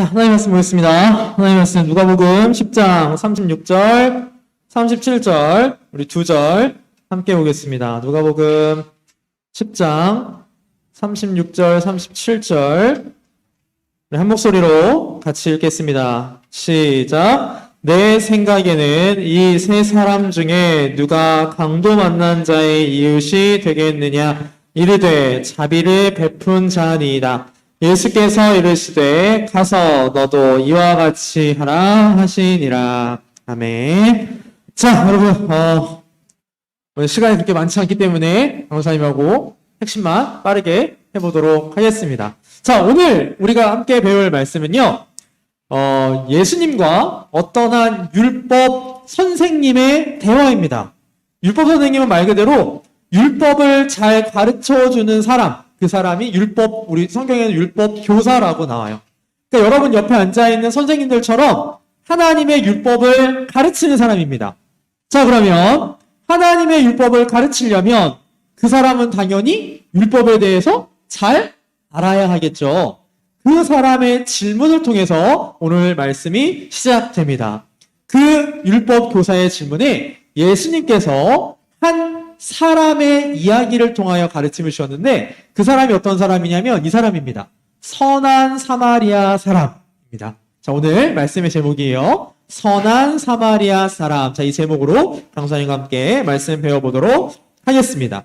자, 하나님 말씀 보겠습니다. 하나님 말씀 누가복음 10장 36절, 37절, 우리 두 절 함께 보겠습니다. 누가복음 10장 36절, 37절 우리 한 목소리로 같이 읽겠습니다. 시작. 내 생각에는 이 세 사람 중에 누가 강도 만난 자의 이웃이 되겠느냐? 이르되 자비를 베푼 자니이다. 예수께서 이르시되 가서 너도 이와 같이 하라 하시니라. 아멘. 자, 여러분, 오늘 시간이 그렇게 많지 않기 때문에 강사님하고 핵심만 빠르게 해보도록 하겠습니다. 자, 오늘 우리가 함께 배울 말씀은요, 예수님과 어떤 한 율법 선생님의 대화입니다. 율법 선생님은 말 그대로 율법을 잘 가르쳐주는 사람, 그 사람이 우리 성경에는 율법 교사라고 나와요. 그러니까 여러분 옆에 앉아있는 선생님들처럼 하나님의 율법을 가르치는 사람입니다. 자, 그러면 하나님의 율법을 가르치려면 그 사람은 당연히 율법에 대해서 잘 알아야 하겠죠. 그 사람의 질문을 통해서 오늘 말씀이 시작됩니다. 그 율법 교사의 질문에 예수님께서 한 사람의 이야기를 통하여 가르침을 주셨는데 그 사람이 어떤 사람이냐면 이 사람입니다. 선한 사마리아 사람입니다. 자, 오늘 말씀의 제목이에요. 선한 사마리아 사람. 자, 이 제목으로 강사님과 함께 말씀 배워보도록 하겠습니다.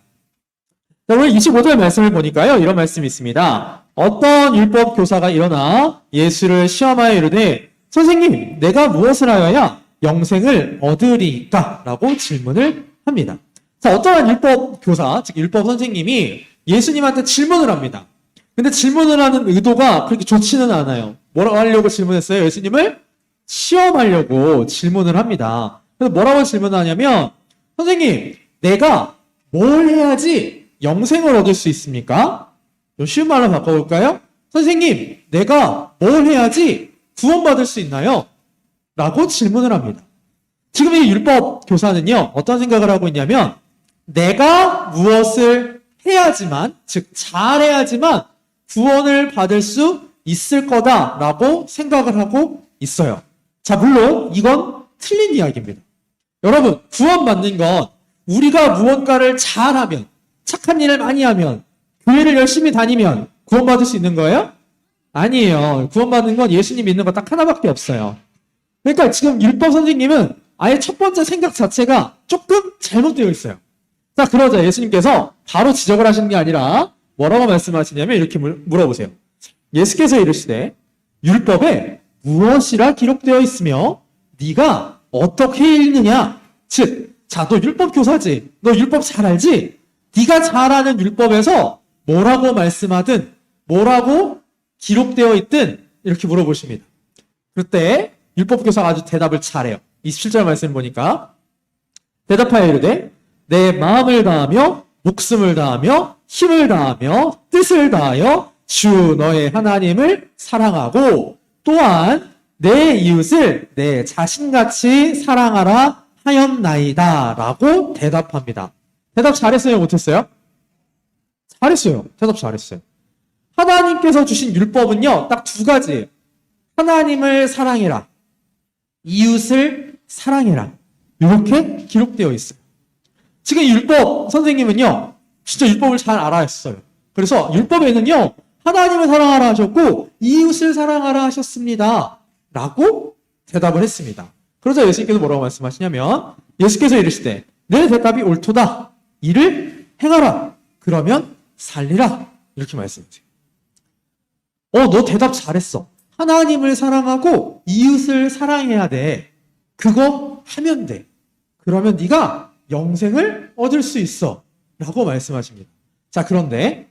자, 오늘 25절 말씀을 보니까요, 이런 말씀이 있습니다. 어떤 율법 교사가 일어나 예수를 시험하여 이르되 선생님, 내가 무엇을 하여야 영생을 얻으리까? 라고 질문을 합니다. 자, 어떠한 율법 교사, 즉 율법 선생님이 예수님한테 질문을 합니다. 근데 질문을 하는 의도가 그렇게 좋지는 않아요. 뭐라고 하려고 질문했어요? 예수님을 시험하려고 질문을 합니다. 그래서 뭐라고 질문을 하냐면, 선생님, 내가 뭘 해야지 영생을 얻을 수 있습니까? 좀 쉬운 말로 바꿔볼까요? 선생님, 내가 뭘 해야지 구원받을 수 있나요? 라고 질문을 합니다. 지금 이 율법 교사는요, 어떤 생각을 하고 있냐면, 내가 무엇을 해야지만, 즉 잘해야지만 구원을 받을 수 있을 거다라고 생각을 하고 있어요. 자, 물론 이건 틀린 이야기입니다. 여러분, 구원받는 건 우리가 무언가를 잘하면, 착한 일을 많이 하면, 교회를 열심히 다니면 구원받을 수 있는 거예요? 아니에요. 구원받는 건 예수님 믿는 거 딱 하나밖에 없어요. 그러니까 지금 율법 선생님은 아예 첫 번째 생각 자체가 조금 잘못되어 있어요. 자, 그러자 예수님께서 바로 지적을 하시는 게 아니라 뭐라고 말씀하시냐면 이렇게 물어보세요. 예수께서 이르시되 율법에 무엇이라 기록되어 있으며 네가 어떻게 읽느냐? 즉, 자, 너 율법 교사지? 너 율법 잘 알지? 네가 잘 아는 율법에서 뭐라고 말씀하든 뭐라고 기록되어 있든 이렇게 물어보십니다. 그때 율법 교사가 아주 대답을 잘해요. 27절 말씀 보니까 대답하여 이르되 내 마음을 다하며 목숨을 다하며 힘을 다하며 뜻을 다하여 주 너의 하나님을 사랑하고 또한 내 이웃을 내 자신같이 사랑하라 하였나이다 라고 대답합니다. 대답 잘했어요? 못했어요? 잘했어요. 대답 잘했어요. 하나님께서 주신 율법은요, 딱 두 가지예요. 하나님을 사랑해라, 이웃을 사랑해라. 이렇게 기록되어 있어요. 지금 율법 선생님은요, 진짜 율법을 잘 알아했어요. 그래서 율법에는요, 하나님을 사랑하라 하셨고 이웃을 사랑하라 하셨습니다. 라고 대답을 했습니다. 그러자 예수님께서 뭐라고 말씀하시냐면 예수께서 이르시되 내 대답이 옳도다. 이를 행하라. 그러면 살리라. 이렇게 말씀하세요. 너 대답 잘했어. 하나님을 사랑하고 이웃을 사랑해야 돼. 그거 하면 돼. 그러면 네가 영생을 얻을 수 있어. 라고 말씀하십니다. 자, 그런데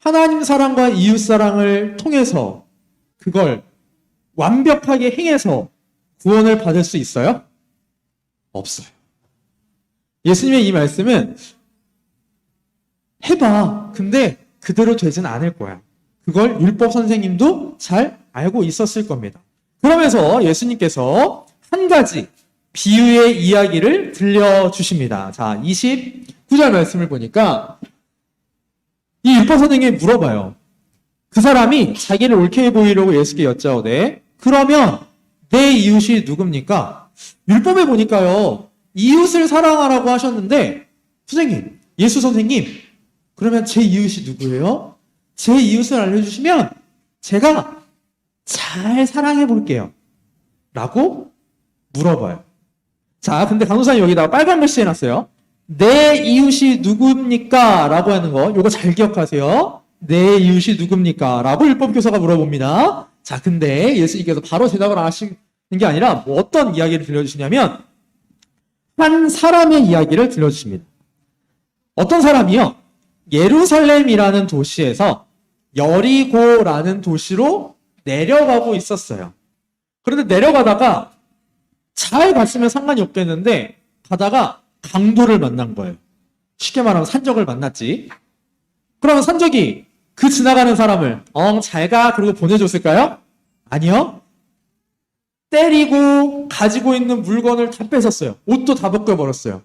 하나님 사랑과 이웃 사랑을 통해서 그걸 완벽하게 행해서 구원을 받을 수 있어요? 없어요. 예수님의 이 말씀은 해봐. 근데 그대로 되진 않을 거야. 그걸 율법 선생님도 잘 알고 있었을 겁니다. 그러면서 예수님께서 한 가지 비유의 이야기를 들려주십니다. 자, 29절 말씀을 보니까 이 율법 선생님이 물어봐요. 그 사람이 자기를 옳게 보이려고 예수께 여짜오되 그러면 내 이웃이 누굽니까? 율법에 보니까요. 이웃을 사랑하라고 하셨는데 선생님, 예수 선생님 그러면 제 이웃이 누구예요? 제 이웃을 알려주시면 제가 잘 사랑해 볼게요. 라고 물어봐요. 자, 근데 간호사님 여기다가 빨간 글씨 해놨어요. 내 이웃이 누굽니까? 라고 하는 거, 요거 잘 기억하세요. 내 이웃이 누굽니까? 라고 율법교사가 물어봅니다. 자, 근데 예수님께서 바로 대답을 안 하시는 게 아니라 뭐 어떤 이야기를 들려주시냐면 한 사람의 이야기를 들려주십니다. 어떤 사람이요? 예루살렘이라는 도시에서 여리고라는 도시로 내려가고 있었어요. 그런데 내려가다가 잘 갔으면 상관이 없겠는데 가다가 강도를 만난 거예요. 쉽게 말하면 산적을 만났지. 그러면 산적이 그 지나가는 사람을 잘 가 그러고 보내줬을까요? 아니요. 때리고 가지고 있는 물건을 다 뺏었어요. 옷도 다 벗겨버렸어요.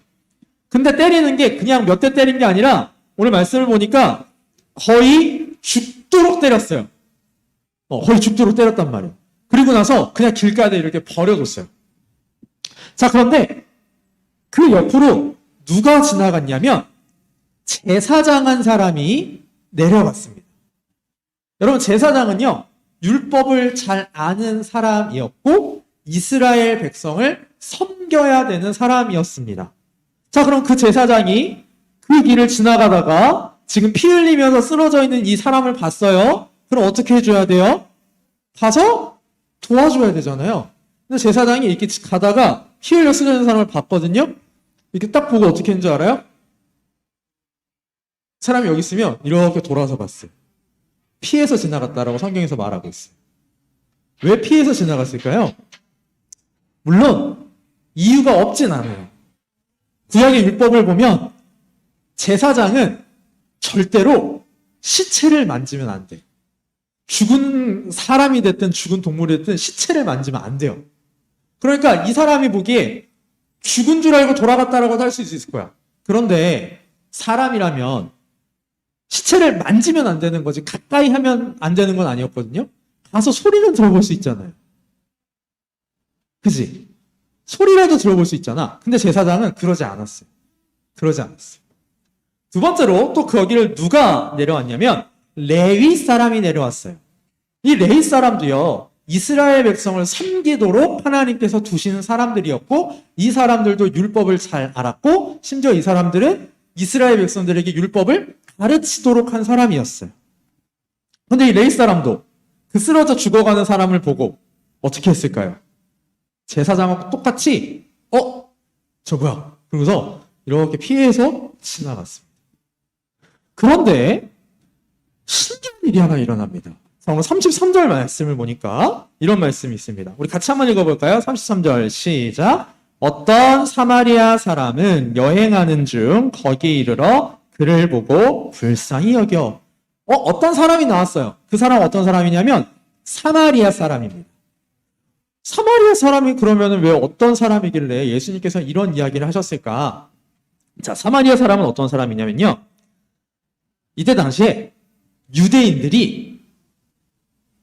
근데 때리는 게 그냥 몇 대 때린 게 아니라 오늘 말씀을 보니까 거의 죽도록 때렸어요. 거의 죽도록 때렸단 말이에요. 그리고 나서 그냥 길가에 이렇게 버려줬어요. 자, 그런데 그 옆으로 누가 지나갔냐면 제사장 한 사람이 내려갔습니다. 여러분, 제사장은요, 율법을 잘 아는 사람이었고 이스라엘 백성을 섬겨야 되는 사람이었습니다. 자, 그럼 그 제사장이 그 길을 지나가다가 지금 피 흘리면서 쓰러져 있는 이 사람을 봤어요. 그럼 어떻게 해줘야 돼요? 가서 도와줘야 되잖아요. 근데 제사장이 이렇게 가다가 피 흘려 쓰러지는 사람을 봤거든요. 이렇게 딱 보고 어떻게 했는 줄 알아요? 사람이 여기 있으면 이렇게 돌아서 봤어요. 피해서 지나갔다라고 성경에서 말하고 있어요. 왜 피해서 지나갔을까요? 물론 이유가 없진 않아요. 구약의 율법을 보면 제사장은 절대로 시체를 만지면 안 돼요. 죽은 사람이 됐든 죽은 동물이 됐든 시체를 만지면 안 돼요. 그러니까 이 사람이 보기에 죽은 줄 알고 돌아갔다라고 할 수 있을 거야. 그런데 사람이라면 시체를 만지면 안 되는 거지 가까이 하면 안 되는 건 아니었거든요. 가서 소리는 들어볼 수 있잖아요. 그지? 소리라도 들어볼 수 있잖아. 근데 제사장은 그러지 않았어요. 그러지 않았어요. 두 번째로 또 거기를 누가 내려왔냐면 레위 사람이 내려왔어요. 이 레위 사람도요, 이스라엘 백성을 섬기도록 하나님께서 두신 사람들이었고 이 사람들도 율법을 잘 알았고 심지어 이 사람들은 이스라엘 백성들에게 율법을 가르치도록 한 사람이었어요. 근데 이 레위 사람도 그 쓰러져 죽어가는 사람을 보고 어떻게 했을까요? 제사장하고 똑같이 저 뭐야? 그러고서 이렇게 피해서 지나갔습니다. 그런데 신기한 일이 하나 일어납니다. 오늘 33절 말씀을 보니까 이런 말씀이 있습니다. 우리 같이 한번 읽어볼까요? 33절 시작. 어떤 사마리아 사람은 여행하는 중 거기 이르러 그를 보고 불쌍히 여겨. 어떤 사람이 나왔어요. 그 사람 어떤 사람이냐면 사마리아 사람입니다. 사마리아 사람이 그러면 왜 어떤 사람이길래 예수님께서 이런 이야기를 하셨을까? 자, 사마리아 사람은 어떤 사람이냐면요. 이때 당시에 유대인들이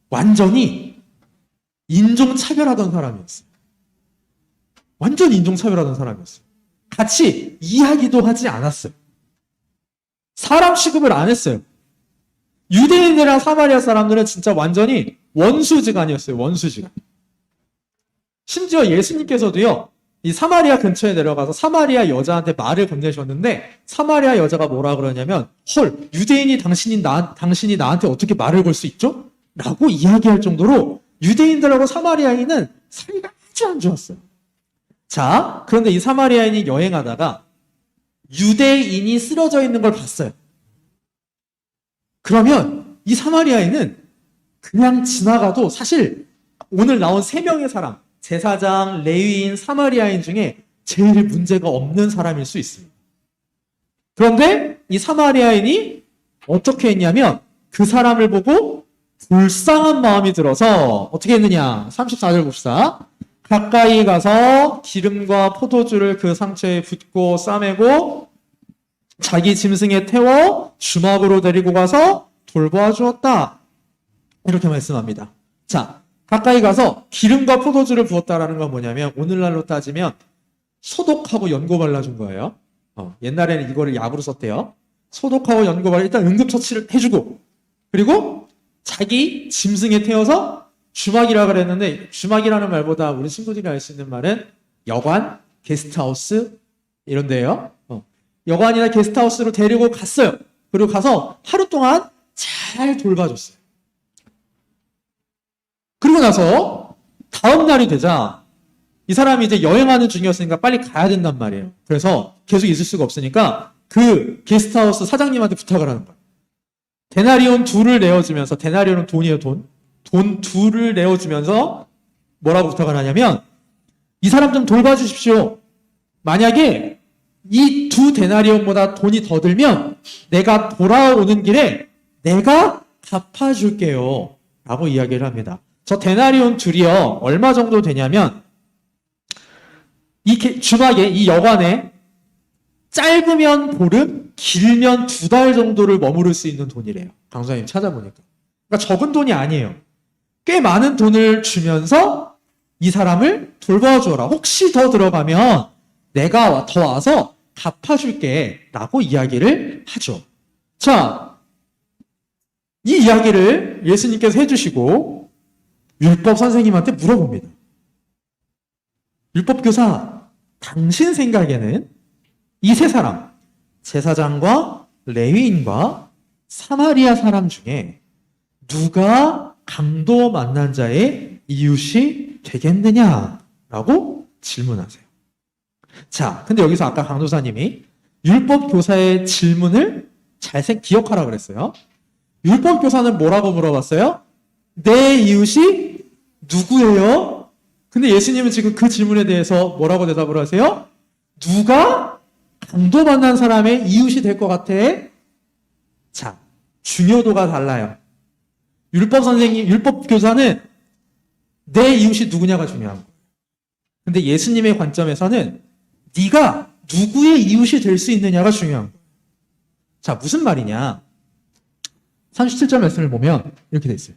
완전히 인종차별하던 사람이었어요. 완전 인종차별하던 사람이었어요. 같이 이야기도 하지 않았어요. 사람 취급을 안 했어요. 유대인들이랑 사마리아 사람들은 진짜 완전히 원수지간이었어요. 원수지간. 심지어 예수님께서도요, 이 사마리아 근처에 내려가서 사마리아 여자한테 말을 건네셨는데 사마리아 여자가 뭐라 그러냐면 헐, 유대인이 당신이 나한테 어떻게 말을 걸 수 있죠? 라고 이야기할 정도로 유대인들하고 사마리아인은 사이가 아주 안 좋았어요. 자, 그런데 이 사마리아인이 여행하다가 유대인이 쓰러져 있는 걸 봤어요. 그러면 이 사마리아인은 그냥 지나가도 사실 오늘 나온 3명의 사람, 제사장, 레위인, 사마리아인 중에 제일 문제가 없는 사람일 수 있습니다. 그런데 이 사마리아인이 어떻게 했냐면 그 사람을 보고 불쌍한 마음이 들어서 어떻게 했느냐. 34절 봅시다. 가까이 가서 기름과 포도주를 그 상처에 붓고 싸매고 자기 짐승에 태워 주막으로 데리고 가서 돌보아 주었다. 이렇게 말씀합니다. 자, 가까이 가서 기름과 포도주를 부었다라는 건 뭐냐면 오늘날로 따지면 소독하고 연고 발라준 거예요. 옛날에는 이거를 약으로 썼대요. 소독하고 연고 발라 일단 응급처치를 해주고 그리고 자기 짐승에 태워서 주막이라 그랬는데 주막이라는 말보다 우리 친구들이 알 수 있는 말은 여관, 게스트하우스 이런 데예요. 여관이나 게스트하우스로 데리고 갔어요. 그리고 가서 하루 동안 잘 돌봐줬어요. 그리고 나서 다음 날이 되자 이 사람이 이제 여행하는 중이었으니까 빨리 가야 된단 말이에요. 그래서 계속 있을 수가 없으니까 그 게스트하우스 사장님한테 부탁을 하는 거예요. 데나리온 둘을 내어주면서, 데나리온은 돈이에요, 돈. 돈 둘을 내어주면서 뭐라고 부탁을 하냐면 이 사람 좀 돌봐주십시오. 만약에 이 두 데나리온보다 돈이 더 들면 내가 돌아오는 길에 내가 갚아줄게요. 라고 이야기를 합니다. 저 데나리온 둘이요. 얼마 정도 되냐면 이 주막에, 이 여관에 짧으면 보름, 길면 2달 정도를 머무를 수 있는 돈이래요. 강사님 찾아보니까. 그러니까 적은 돈이 아니에요. 꽤 많은 돈을 주면서 이 사람을 돌봐줘라. 혹시 더 들어가면 내가 더 와서 갚아줄게. 라고 이야기를 하죠. 자, 이 이야기를 예수님께서 해주시고 율법 선생님한테 물어봅니다. 율법교사, 당신 생각에는 이 세 사람, 제사장과 레위인과 사마리아 사람 중에 누가 강도 만난 자의 이웃이 되겠느냐라고 질문하세요. 자, 근데 여기서 아까 강도사님이 율법교사의 질문을 잘 기억하라 그랬어요. 율법교사는 뭐라고 물어봤어요? 내 이웃이 누구예요? 근데 예수님은 지금 그 질문에 대해서 뭐라고 대답을 하세요? 누가 강도 만난 사람의 이웃이 될 것 같아? 자, 중요도가 달라요. 율법 선생님, 율법 교사는 내 이웃이 누구냐가 중요한 거예요. 근데 예수님의 관점에서는 네가 누구의 이웃이 될 수 있느냐가 중요한 거예요. 자, 무슨 말이냐? 37절 말씀을 보면 이렇게 돼 있어요.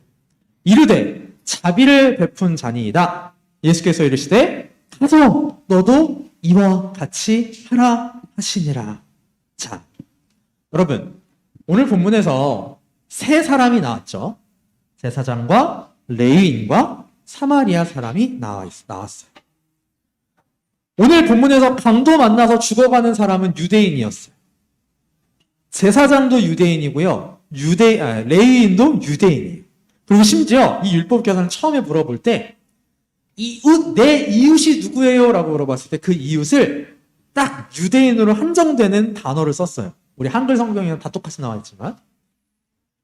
이르되 자비를 베푼 자니이다. 예수께서 이르시되 가서 너도 이와 같이 하라 하시니라. 자, 여러분 오늘 본문에서 세 사람이 나왔죠. 제사장과 레위인과 사마리아 사람이 나왔어요. 오늘 본문에서 강도 만나서 죽어가는 사람은 유대인이었어요. 제사장도 유대인이고요. 레위인도 유대인이에요. 그리고 심지어 이 율법교사는 처음에 물어볼 때 내 이웃이 누구예요? 라고 물어봤을 때 그 이웃을 딱 유대인으로 한정되는 단어를 썼어요. 우리 한글 성경에는 다 똑같이 나와 있지만.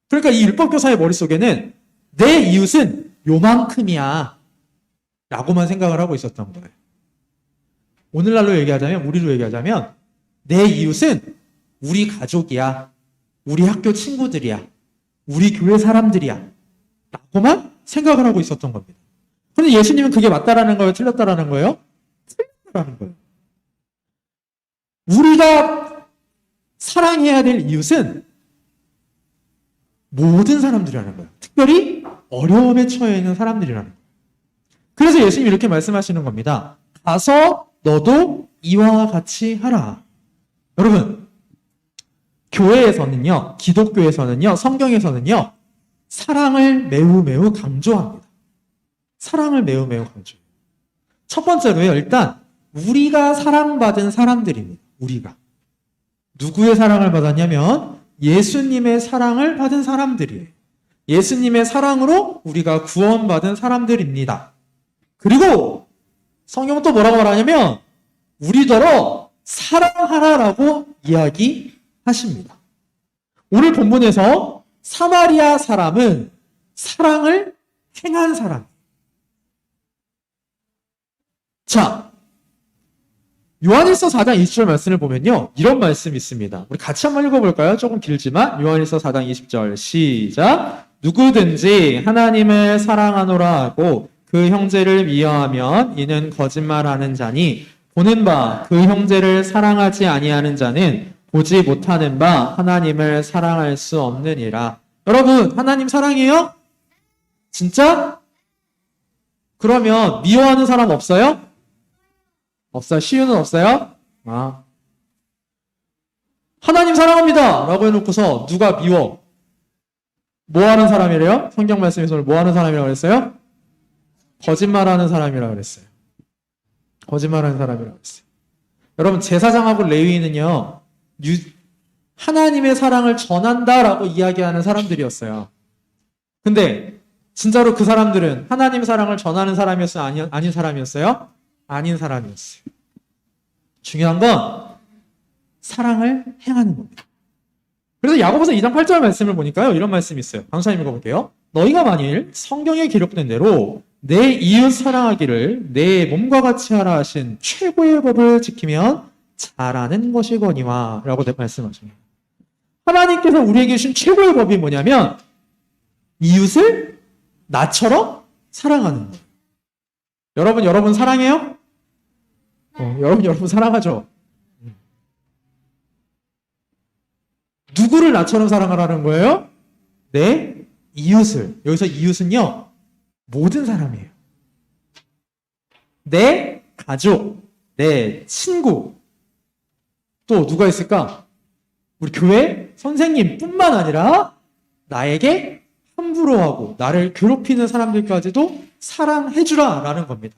그러니까 이 율법교사의 머릿속에는 내 이웃은 요만큼이야 라고만 생각을 하고 있었던 거예요. 오늘날로 얘기하자면, 우리로 얘기하자면 내 이웃은 우리 가족이야, 우리 학교 친구들이야, 우리 교회 사람들이야 라고만 생각을 하고 있었던 겁니다. 그런데 예수님은 그게 맞다라는 거예요? 틀렸다라는 거예요? 틀렸다라는 거예요. 우리가 사랑해야 될 이웃은 모든 사람들이라는 거예요. 특별히 어려움에 처해 있는 사람들이라는 거예요. 그래서 예수님이 이렇게 말씀하시는 겁니다. 가서 너도 이와 같이 하라. 여러분, 교회에서는요, 기독교에서는요, 성경에서는요, 사랑을 매우 매우 강조합니다. 사랑을 매우 매우 강조해요. 첫 번째로요, 일단 우리가 사랑받은 사람들입니다. 우리가. 누구의 사랑을 받았냐면 예수님의 사랑을 받은 사람들이에요. 예수님의 사랑으로 우리가 구원받은 사람들입니다. 그리고 성경은 또 뭐라고 말하냐면 우리더러 사랑하라라고 이야기하십니다. 오늘 본문에서 사마리아 사람은 사랑을 행한 사람. 자, 요한일서 4장 20절 말씀을 보면요, 이런 말씀이 있습니다. 우리 같이 한번 읽어볼까요? 조금 길지만 요한일서 4장 20절 시작. 누구든지 하나님을 사랑하노라 하고 그 형제를 미워하면 이는 거짓말하는 자니 보는 바 그 형제를 사랑하지 아니하는 자는 보지 못하는 바 하나님을 사랑할 수 없느니라. 여러분, 하나님 사랑해요? 진짜? 그러면 미워하는 사람 없어요? 없어요. 시윤은 없어요? 하나님 사랑합니다! 라고 해놓고서 누가 미워? 뭐 하는 사람이래요? 성경 말씀에서 뭐 하는 사람이라고 그랬어요? 거짓말하는 사람이라고 그랬어요. 거짓말하는 사람이라고 그랬어요. 여러분, 제사장하고 레위인은요, 하나님의 사랑을 전한다라고 이야기하는 사람들이었어요. 근데 진짜로 그 사람들은 하나님의 사랑을 전하는 사람이었어요? 아닌 사람이었어요? 아닌 사람이었어요. 중요한 건 사랑을 행하는 겁니다. 그래서 야고보서 2장 8절 말씀을 보니까요, 이런 말씀이 있어요. 강사님 읽어볼게요. 너희가 만일 성경에 기록된 대로 내 이웃 사랑하기를 내 몸과 같이 하라 하신 최고의 법을 지키면 잘하는 것이거니와 라고 말씀하십니다. 하나님께서 우리에게 주신 최고의 법이 뭐냐면 이웃을 나처럼 사랑하는 거예요. 여러분 사랑해요? 여러분 사랑하죠? 누구를 나처럼 사랑하라는 거예요? 내 이웃을. 여기서 이웃은요, 모든 사람이에요. 내 가족, 내 친구, 또 누가 있을까? 우리 교회 선생님뿐만 아니라 나에게 함부로 하고 나를 괴롭히는 사람들까지도 사랑해주라 라는 겁니다.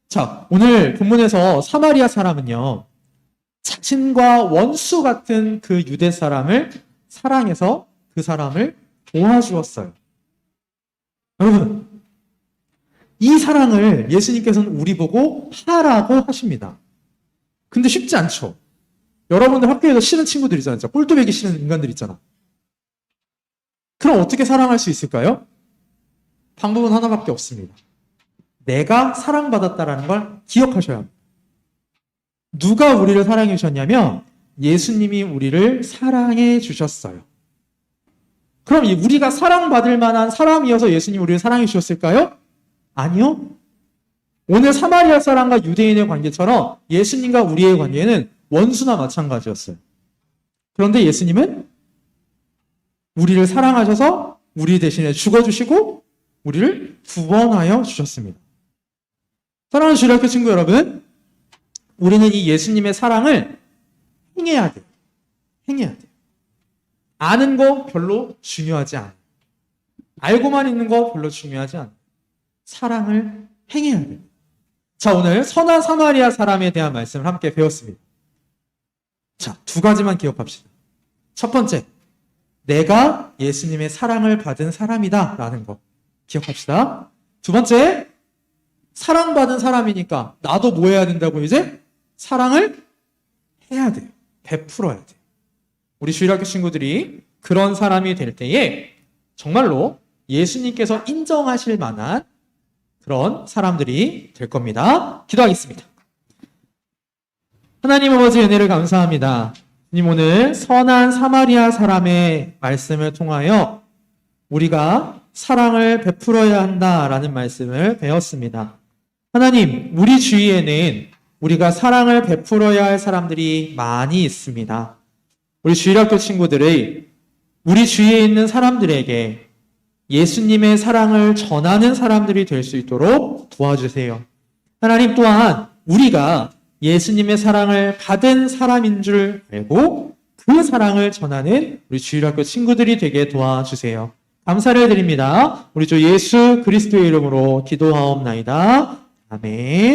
자, 오늘 본문에서 사마리아 사람은요, 자신과 원수 같은 그 유대 사람을 사랑해서 그 사람을 도와주었어요. 여러분, 이 사랑을 예수님께서는 우리 보고 하라고 하십니다. 근데 쉽지 않죠. 여러분들 학교에서 싫은 친구들 있잖아요. 꼴뚜배기 싫은 인간들 있잖아. 그럼 어떻게 사랑할 수 있을까요? 방법은 하나밖에 없습니다. 내가 사랑받았다라는 걸 기억하셔야 합니다. 누가 우리를 사랑해 주셨냐면 예수님이 우리를 사랑해 주셨어요. 그럼 우리가 사랑받을 만한 사람이어서 예수님이 우리를 사랑해 주셨을까요? 아니요. 오늘 사마리아 사람과 유대인의 관계처럼 예수님과 우리의 관계는 원수나 마찬가지였어요. 그런데 예수님은 우리를 사랑하셔서 우리 대신에 죽어주시고 우리를 구원하여 주셨습니다. 사랑하는 주일학교 친구 여러분, 우리는 이 예수님의 사랑을 행해야 돼요. 행해야 돼요. 아는 거 별로 중요하지 않아요. 알고만 있는 거 별로 중요하지 않아요. 사랑을 행해야 돼요. 자, 오늘 선한 사마리아 사람에 대한 말씀을 함께 배웠습니다. 자, 두 가지만 기억합시다. 첫 번째, 내가 예수님의 사랑을 받은 사람이다 라는 거 기억합시다. 두 번째, 사랑받은 사람이니까 나도 뭐 해야 된다고 이제? 사랑을 해야 돼요. 베풀어야 돼요. 우리 주일학교 친구들이 그런 사람이 될 때에 정말로 예수님께서 인정하실 만한 그런 사람들이 될 겁니다. 기도하겠습니다. 하나님 아버지 은혜를 감사합니다. 주님, 오늘 선한 사마리아 사람의 말씀을 통하여 우리가 사랑을 베풀어야 한다라는 말씀을 배웠습니다. 하나님, 우리 주위에는 우리가 사랑을 베풀어야 할 사람들이 많이 있습니다. 우리 주일학교 친구들의 우리 주위에 있는 사람들에게 예수님의 사랑을 전하는 사람들이 될 수 있도록 도와주세요. 하나님, 또한 우리가 예수님의 사랑을 받은 사람인 줄 알고 그 사랑을 전하는 우리 주일학교 친구들이 되게 도와주세요. 감사를 드립니다. 우리 주 예수 그리스도의 이름으로 기도하옵나이다. 아멘.